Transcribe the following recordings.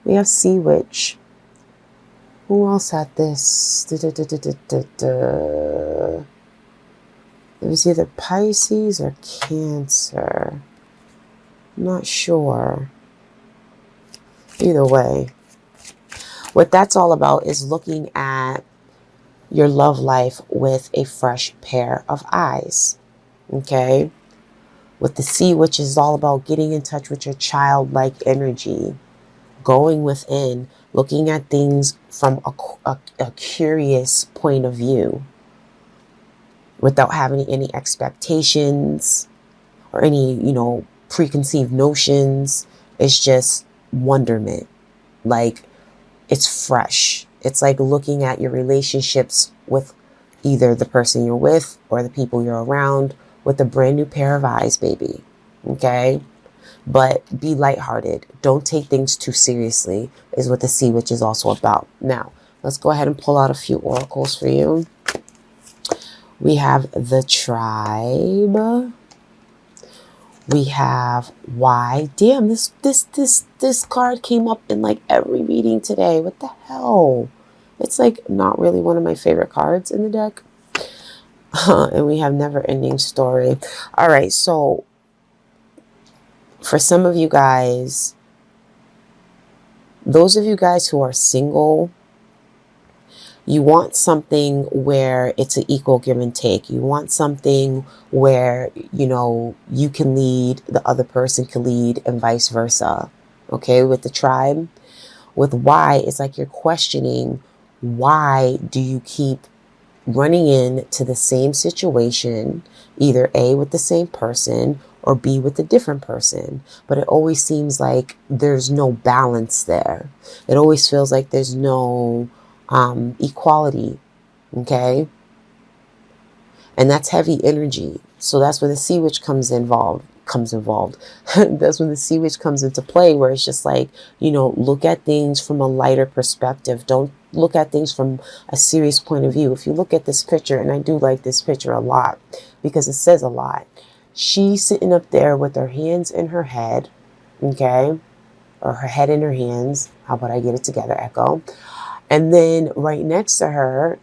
We have Sea Witch. Who else had this? It was either Pisces or Cancer. I'm not sure. Either way, what that's all about is looking at your love life with a fresh pair of eyes. Okay? With the Sea, which is all about getting in touch with your childlike energy, going within, looking at things from a curious point of view without having any expectations or any, preconceived notions. It's just wonderment. Like, it's fresh. It's like looking at your relationships with either the person you're with or the people you're around with a brand new pair of eyes, baby. Okay? But be lighthearted. Don't take things too seriously is what the Sea Witch is also about. Now, let's go ahead and pull out a few oracles for you. We have the Tribe. We have why. Damn, this card came up in like every reading today. What the hell? It's like not really one of my favorite cards in the deck. And we have Never Ending Story. All right, so for some of you guys, those of you guys who are single, you want something where it's an equal give and take. You want something where, you can lead, the other person can lead, and vice versa. Okay, with the Tribe. With why, it's like you're questioning, why do you keep running into the same situation, either A, with the same person, or B, with a different person? But it always seems like there's no balance there. It always feels like there's no equality. Okay, and that's heavy energy. So that's where the Sea Witch comes involved. That's when the Sea Witch comes into play, where it's just like, look at things from a lighter perspective. Don't look at things from a serious point of view. If you look at this picture, and I do like this picture a lot because it says a lot. She's sitting up there with her hands in her head, okay, or her head in her hands. How about I get it together, Echo? And then right next to her,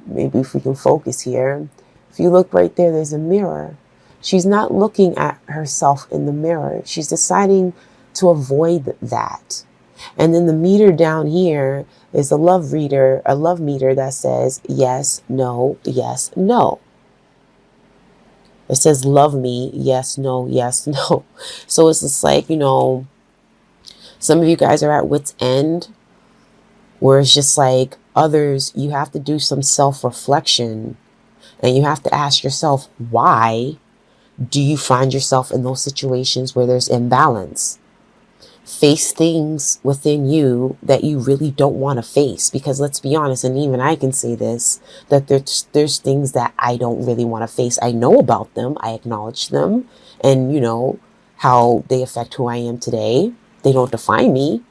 maybe if we can focus here, if you look right there, there's a mirror. She's not looking at herself in the mirror. She's deciding to avoid that. And then the meter down here is a love meter that says yes, no, yes, no. It says love me, yes, no, yes, no. So it's just like, some of you guys are at wit's end, where it's just like others, you have to do some self-reflection, and you have to ask yourself, why do you find yourself in those situations where there's imbalance? Face things within you that you really don't want to face, because let's be honest, and even I can say this, that there's things that I don't really want to face. I know about them, I acknowledge them, and how they affect who I am today. They don't define me.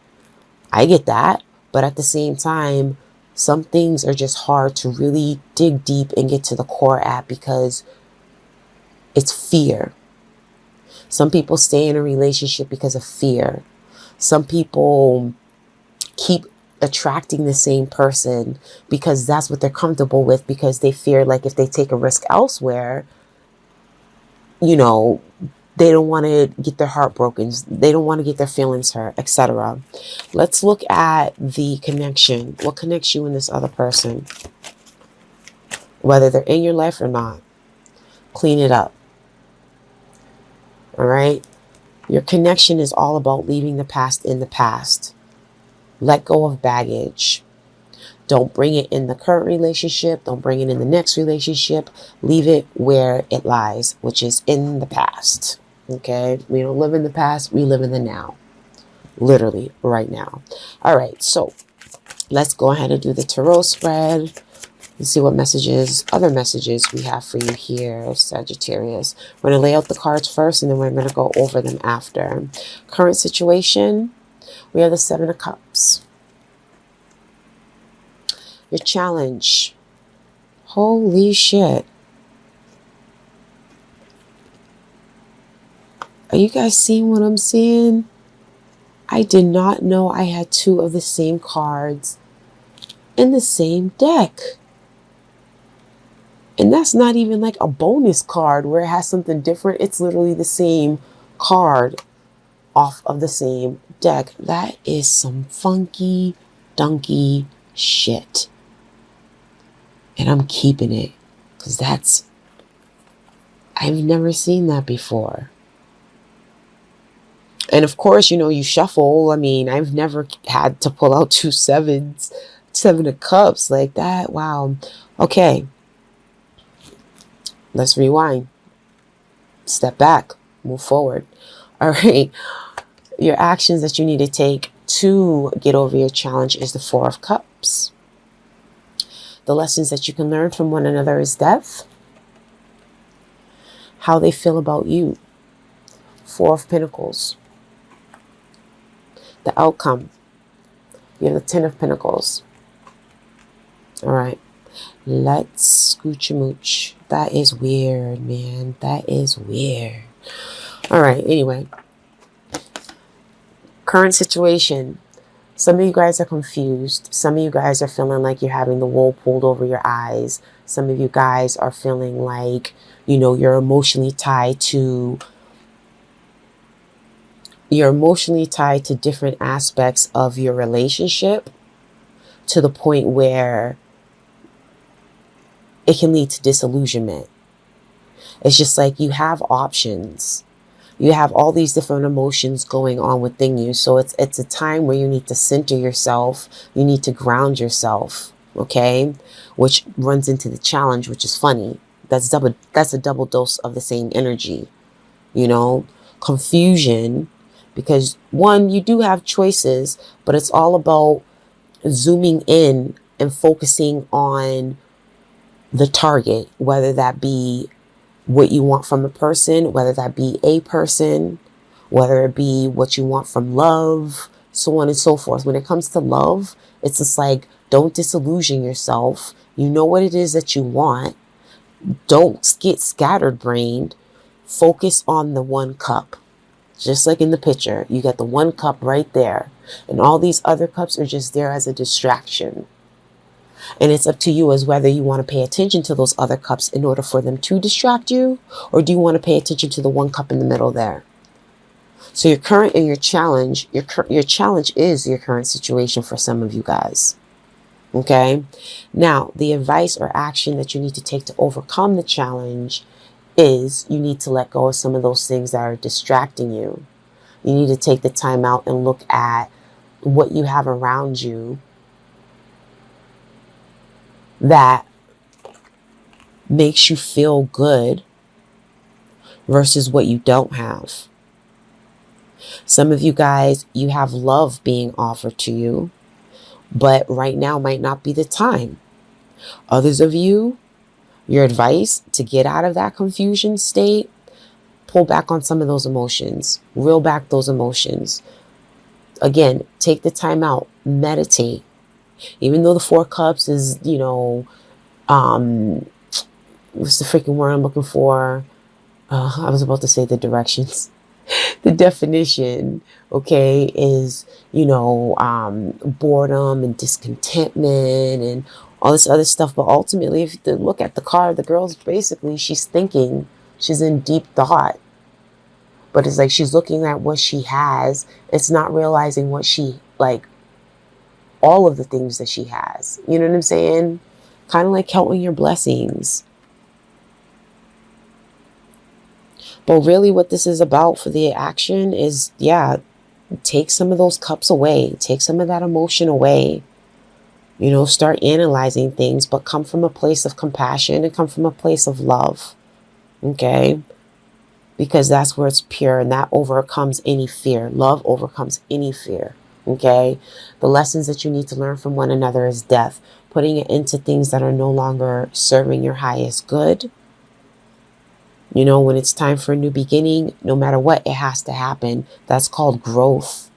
I get that. But at the same time, some things are just hard to really dig deep and get to the core at, because it's fear. Some people stay in a relationship because of fear. Some people keep attracting the same person because that's what they're comfortable with, because they fear like if they take a risk elsewhere, they don't want to get their heart broken. They don't want to get their feelings hurt, etc. Let's look at the connection. What connects you and this other person? Whether they're in your life or not. Clean it up. All right? Your connection is all about leaving the past in the past. Let go of baggage. Don't bring it in the current relationship. Don't bring it in the next relationship. Leave it where it lies, which is in the past. Okay, we don't live in the past, we live in the now. Literally, right now. All right, so let's go ahead and do the tarot spread. Let's see what other messages we have for you here, Sagittarius. We're going to lay out the cards first, and then we're going to go over them after. Current situation, we have the Seven of Cups. Your challenge. Holy shit. Are you guys seeing what I'm seeing? I did not know I had two of the same cards in the same deck. And that's not even like a bonus card where it has something different. It's literally the same card off of the same deck. That is some funky, dunky shit. And I'm keeping it because I've never seen that before. And of course, you shuffle. I mean, I've never had to pull out 2 7s, 7 of cups like that. Wow. Okay. Let's rewind. Step back. Move forward. All right. Your actions that you need to take to get over your challenge is the 4 of Cups. The lessons that you can learn from one another is death. How they feel about you. 4 of Pentacles. The outcome. You have the 10 of Pentacles. All right. Let's scooch-a-mooch. That is weird, man. That is weird. All right. Anyway. Current situation. Some of you guys are confused. Some of you guys are feeling like you're having the wool pulled over your eyes. Some of you guys are feeling like, you're emotionally tied to different aspects of your relationship to the point where it can lead to disillusionment. It's just like you have options. You have all these different emotions going on within you. So it's a time where you need to center yourself. You need to ground yourself. Okay. Which runs into the challenge, which is funny. That's a double dose of the same energy, confusion, because one, you do have choices, but it's all about zooming in and focusing on the target, whether that be what you want from a person, whether that be a person, whether it be what you want from love, so on and so forth. When it comes to love, it's just like, don't disillusion yourself. You know what it is that you want. Don't get scattered-brained. Focus on the 1 cup. Just like in the picture, you got the 1 cup right there. And all these other cups are just there as a distraction. And it's up to you as whether you want to pay attention to those other cups in order for them to distract you, or do you want to pay attention to the 1 cup in the middle there? So your current and your challenge, your challenge is your current situation for some of you guys. Okay. Now, the advice or action that you need to take to overcome the challenge is you need to let go of some of those things that are distracting you. You need to take the time out and look at what you have around you that makes you feel good versus what you don't have. Some of you guys, you have love being offered to you, but right now might not be the time. Others of you, your advice to get out of that confusion state, pull back on some of those emotions, reel back those emotions. Again, take the time out, meditate. Even though the 4 cups is, what's the freaking word I'm looking for? I was about to say the directions. The definition, okay, is, boredom and discontentment and all this other stuff. But ultimately, if you look at the card, the girl's basically, she's thinking, she's in deep thought. But it's like she's looking at what she has. It's not realizing what all of the things that she has. You know what I'm saying? Kind of like counting your blessings. But really what this is about for the action is, take some of those cups away. Take some of that emotion away. Start analyzing things, but come from a place of compassion and come from a place of love. Okay? Because that's where it's pure, and that overcomes any fear. Love overcomes any fear. Okay? The lessons that you need to learn from one another is death. Putting it into things that are no longer serving your highest good. When it's time for a new beginning, no matter what, it has to happen. That's called growth.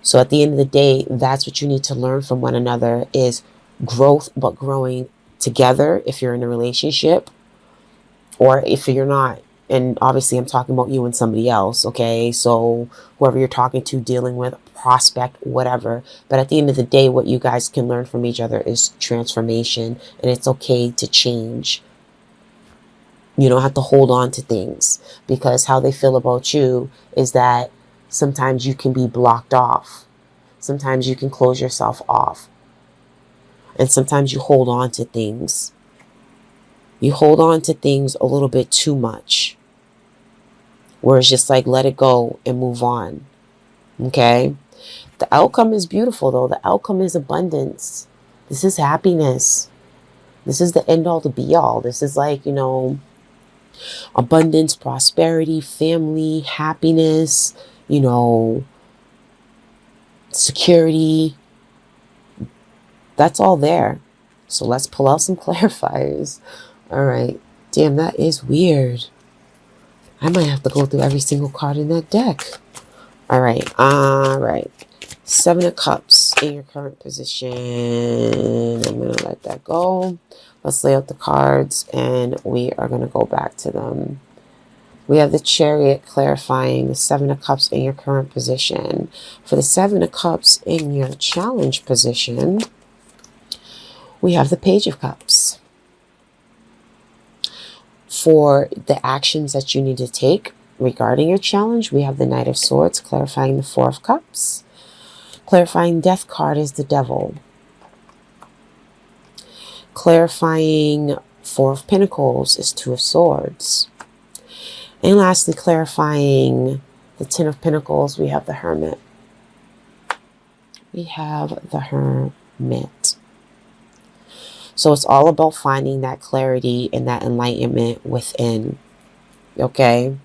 So at the end of the day, that's what you need to learn from one another is growth, but growing together if you're in a relationship, or if you're not, And obviously I'm talking about you and somebody else, okay? So whoever you're talking to, dealing with, prospect, whatever. But at the end of the day, what you guys can learn from each other is transformation, and it's okay to change. You don't have to hold on to things, because how they feel about you is that sometimes you can be blocked off. Sometimes you can close yourself off. And sometimes you hold on to things. You hold on to things a little bit too much, where it's just like, let it go and move on. Okay? The outcome is beautiful, though. The outcome is abundance. This is happiness. This is the end all to be all. This is like, abundance, prosperity, family, happiness, security. That's all there. So let's pull out some clarifiers. All right. Damn, that is weird. I might have to go through every single card in that deck. All right. All right. 7 of Cups in your current position. I'm going to let that go. Let's lay out the cards and we are going to go back to them. We have the Chariot clarifying the 7 of Cups in your current position. For the 7 of Cups in your challenge position, we have the Page of Cups. For the actions that you need to take regarding your challenge, we have the Knight of Swords clarifying the 4 of Cups. Clarifying Death card is the Devil. Clarifying 4 of Pentacles is 2 of Swords. And lastly, clarifying the 10 of Pentacles, we have the Hermit. We have the Hermit. So it's all about finding that clarity and that enlightenment within. Okay?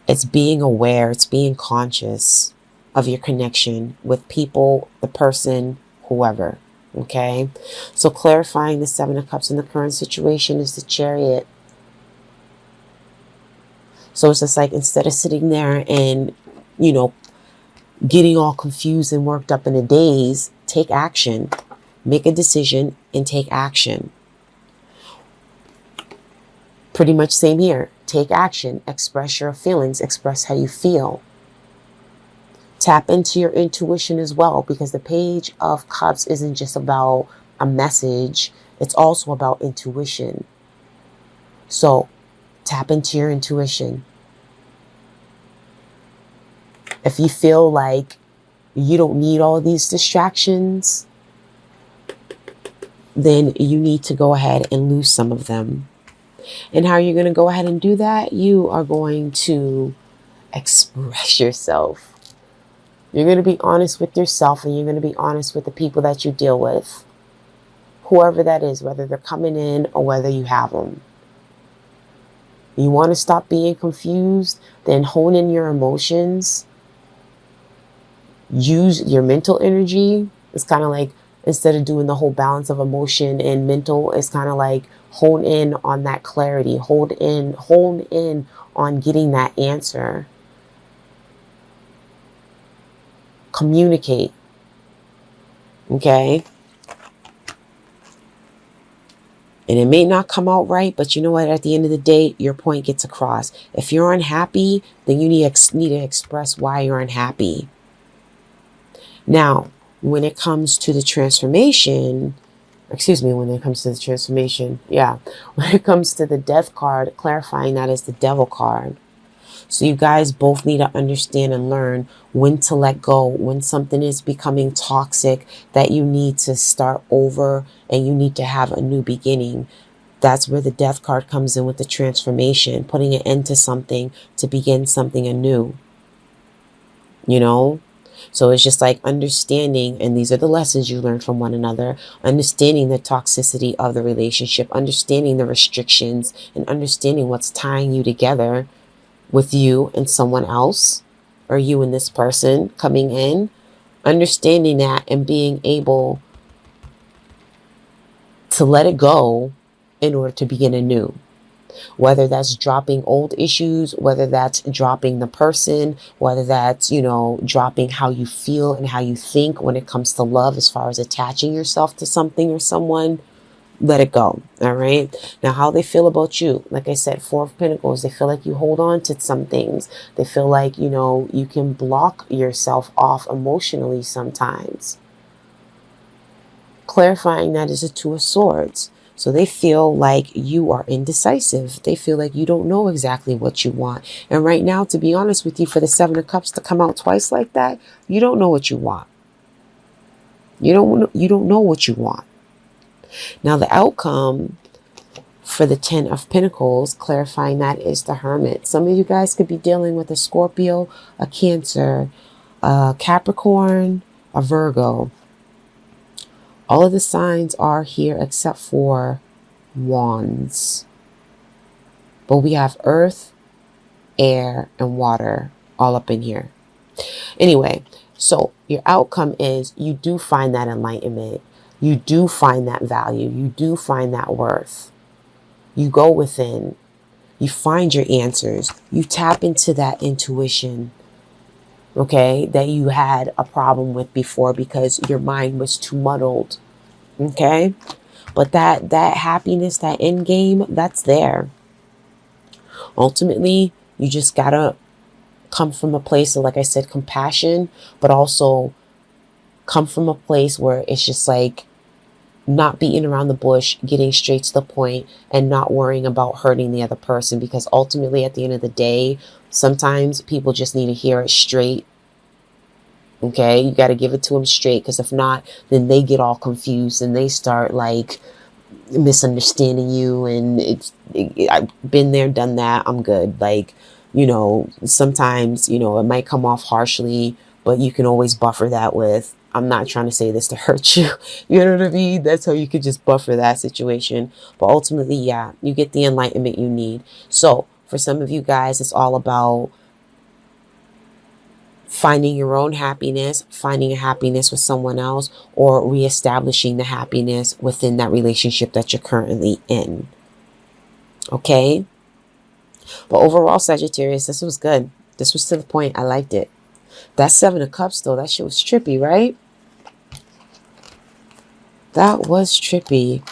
It's being aware, it's being conscious of your connection with people, the person, whoever. Okay? So clarifying the 7 of Cups in the current situation is the Chariot. So it's just like, instead of sitting there and, getting all confused and worked up in a daze, take action. Make a decision and take action. Pretty much same here. Take action. Express your feelings. Express how you feel. Tap into your intuition as well, because the Page of Cups isn't just about a message. It's also about intuition. So tap into your intuition. If you feel like you don't need all these distractions, then you need to go ahead and lose some of them. And how you're going to go ahead and do that? You are going to express yourself. You're going to be honest with yourself, and you're going to be honest with the people that you deal with. Whoever that is, whether they're coming in or whether you have them. You want to stop being confused? Then hone in your emotions. Use your mental energy. It's kind of like, instead of doing the whole balance of emotion and mental, it's kind of like hone in on that clarity. Hone in on getting that answer. Communicate. Okay? And it may not come out right, but you know what? At the end of the day, your point gets across. If you're unhappy, then you need to express why you're unhappy. Now, when it comes to the transformation, when it comes to the Death card, clarifying that is the Devil card. So you guys both need to understand and learn when to let go, when something is becoming toxic, that you need to start over and you need to have a new beginning. That's where the Death card comes in, with the transformation, putting an end to something to begin something anew. So it's just like understanding, and these are the lessons you learn from one another, understanding the toxicity of the relationship, understanding the restrictions, and understanding what's tying you together with you and someone else, or you and this person coming in, understanding that and being able to let it go in order to begin anew. Whether that's dropping old issues, whether that's dropping the person, whether that's, dropping how you feel and how you think when it comes to love, as far as attaching yourself to something or someone, let it go. All right. Now, how they feel about you, like I said, Four of Pentacles, they feel like you hold on to some things. They feel like, you know, you can block yourself off emotionally sometimes. Clarifying that is a Two of Swords. So they feel like you are indecisive. They feel like you don't know exactly what you want. And right now, to be honest with you, for the Seven of Cups to come out twice like that, you don't know what you want. You don't know what you want. Now, the outcome for the Ten of Pentacles, clarifying that, is the Hermit. Some of you guys could be dealing with a Scorpio, a Cancer, a Capricorn, a Virgo. All of the signs are here except for Wands. But we have earth, air, and water all up in here. Anyway, so your outcome is you do find that enlightenment. You do find that value. You do find that worth. You go within. You find your answers. You tap into that intuition, okay, that you had a problem with before because your mind was too muddled, okay? But that happiness, that end game, that's there. Ultimately, you just gotta come from a place of, like I said, compassion, but also come from a place where it's just like not beating around the bush, getting straight to the point, and not worrying about hurting the other person. Because ultimately, at the end of the day, sometimes people just need to hear it straight. Okay, you got to give it to them straight, because if not, then they get all confused and they start like misunderstanding you. And I've been there, done that. I'm good. Like, you know, sometimes, you know, it might come off harshly, but you can always buffer that with, I'm not trying to say this to hurt you. You know what I mean? That's how you could just buffer that situation. But ultimately, yeah, you get the enlightenment you need. So for some of you guys, it's all about finding your own happiness, finding a happiness with someone else, or reestablishing the happiness within that relationship that you're currently in. Okay? But overall, Sagittarius, this was good. This was to the point. I liked it. That Seven of Cups, though, that shit was trippy, right? That was trippy.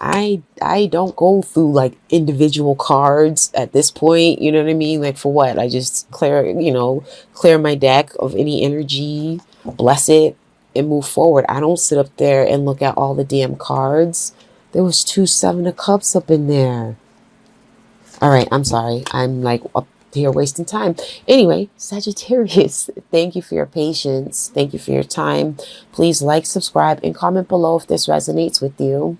I don't go through like individual cards at this point. You know what I mean? Like, for what? I just clear my deck of any energy, bless it, and move forward. I don't sit up there and look at all the damn cards. There was 2 Seven of Cups up in there. All right, I'm sorry. I'm like up here wasting time. Anyway, Sagittarius, thank you for your patience. Thank you for your time. Please like, subscribe, and comment below if this resonates with you.